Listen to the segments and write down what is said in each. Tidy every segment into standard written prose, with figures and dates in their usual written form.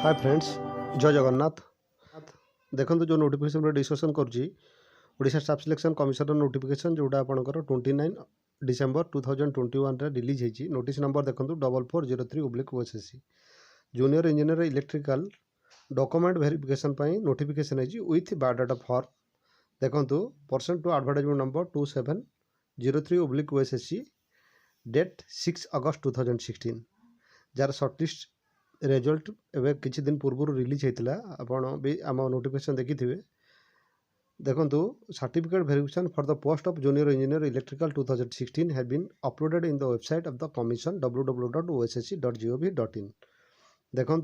Hi friends, जय जगन्नाथ। देखो जो नोटिफिकेशन डिस्कसन करुँची Odisha staff selection commission notification जोटा आपंकर 29 डिसेंबर 2021 रिलीज होती नोटिस नंबर देखो 4403/OSSC junior engineer electrical document verification notification है विथ बायोडाटा फॉर्म देखो pursuant to advertisement number 2703/OSSC date 6 अगस्त 2016 जार सर्टलिस्ट रिजल्ट एवं किसी दिन पूर्व रिलीज होता आपड़ भी आम नोटिफिकेशन देखी देखो certificate verification for the post of junior engineer electrical 2016 have been uploaded in the website of the commission www.ossc.gov.in देखो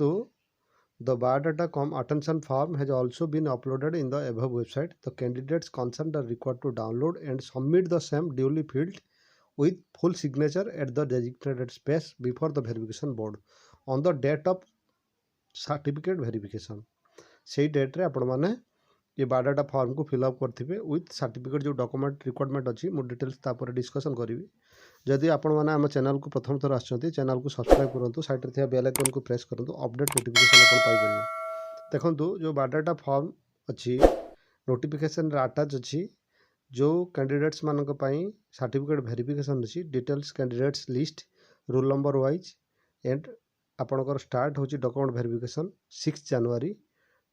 the biodata cum attention form has also been uploaded in the above website the candidates concerned are required to download and submit the same duly filled with full signature at the designated space before the verification board on the date of certificate verification से date रे आपण माने ये biodata form को fill up करथिबे with certificate जो document requirement अच्छी मु details तापर डिस्कशन करी जदि आपण माने हम चैनल को प्रथम थर आछंती चैनल को सब्सक्राइब करंतु साइड रे थिया बेल आइकन को प्रेस करंतु अपडेट नोटिफिकेशन आपण पाई परिबे देखंतु जो बायोडाटा फॉर्म अच्छी नोटिफिकेशन रे अटैच अच्छी जो कैंडिडेट्स मानक पई सर्टिफिकेट वेरिफिकेशन अच्छी details candidates list roll number wise and आपणकर स्टार्ट होची डॉक्यूमेंट वेरिफिकेशन 6 जनवरी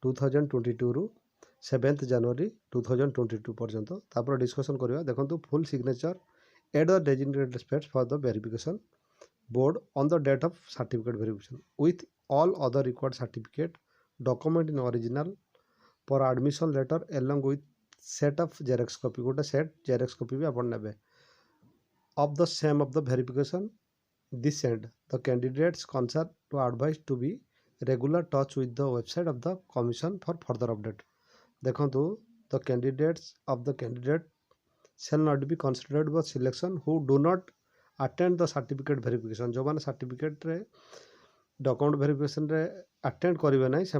2022 रु 7 जनवरी 2022 पर्यंत तापर डिस्कशन करवा देखो full signature at the designated space for the verification board on the date of certificate verification with all other required certificate document in original for admission letter along with set of xerox copy गोटे set xerox copy भी आपण नेबे of the same of the verification this and the candidates concern to advise to be regular touch with the website of the commission for further update देखो the candidates of the candidate shall not be considered for selection who do not attend the certificate verification जो माने certificate रे document verification रे attend करेंगे ना से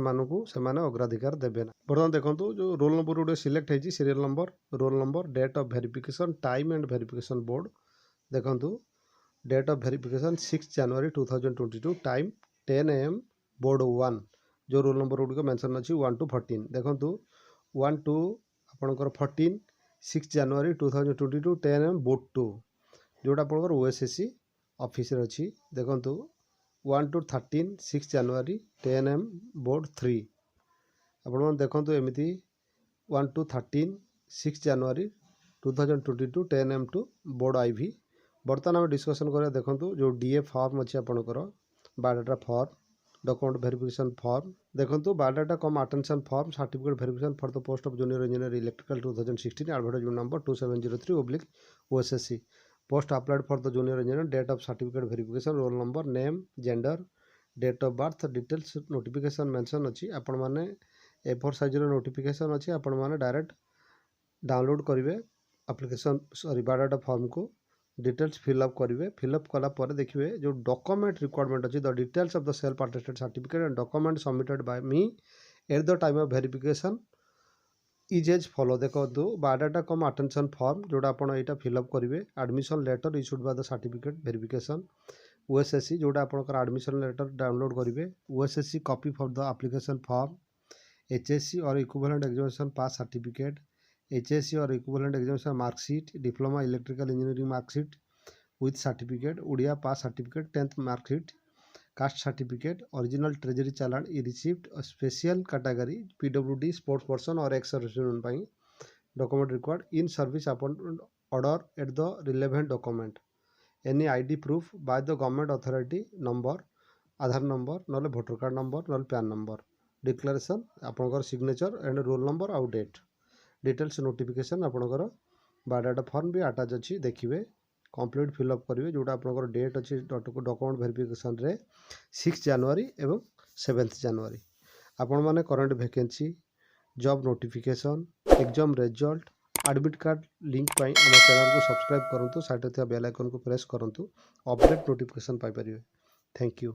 अग्राधिकार देवे ना बर्तमान देखो जो रोल नंबर गोटे सिलेक्ट होती serial number roll number date of verification time and verification board देखो date of verification 6 January 2022 time 10 AM board 1 जो रोल नंबर गुड़िक मेंशन अच्छी 1 to 14 देखो 1 to आपणकर 14 6 जनवरी 2022 10 AM बोर्ड 2 जोटा आपंकर OSSC ऑफिस अच्छी देखो 1 to 13 6 जनवरी 10 AM बोर्ड 3 आपण देखो एमती 1 to 13 6 January 2022 10 AM to board IV बर्तमान आम डिस्कसन करा देखो जो DA फॉर्म अच्छी आपंकर biodata form document verification form देखो biodata cum attention form certificate verification for the post of junior engineer electrical 2016 advertisement number 2703/OSSC post applied for the junior engineer date of certificate verification roll number name gender date of birth details notification mention अच्छी आपण माने A4 size notification अच्छी आपण माने direct download करेंगे application sorry biodata form को details fill up करेंगे fill up कला पर देखिए जो डॉक्यूमेंट रिक्वायरमेंट अच्छी the details of the self attested certificate and document submitted by me at the time of verification is as follow देखो biodata cum attention form जोटा आप फिलअप करेंगे admission letter issued by the certificate verification OSSC जोटा आपंकर admission letter download करेंगे OSSC copy for the application form HSC और equivalent examination pass certificate HSC और equivalent examination marksheet diploma electrical engineering marksheet with certificate Odia pass certificate 10th marksheet caste certificate original treasury challan e receipt special category PWD sports person और ex serviceman document required in service upon order at the relevant document any ID proof by the government authority number Aadhaar number ना voter card number ना PAN number declaration आपंकर signature and roll number आउ date details notification आपंकर biodata form भी attach अच्छी देखिए complete fill up करेंगे जोटा आपंकर डेट अच्छी डॉक्यूमेंट वेरिफिकेशन रे 6 जनवरी एवं 7 जनवरी आपण माने current vacancy job notification exam result admit card link पाई हम चैनल को सब्सक्राइब करंतु साइड थे बेल आइकन को प्रेस करंतु अपडेट नोटिफिकेशन पाई परिबे थैंक यू।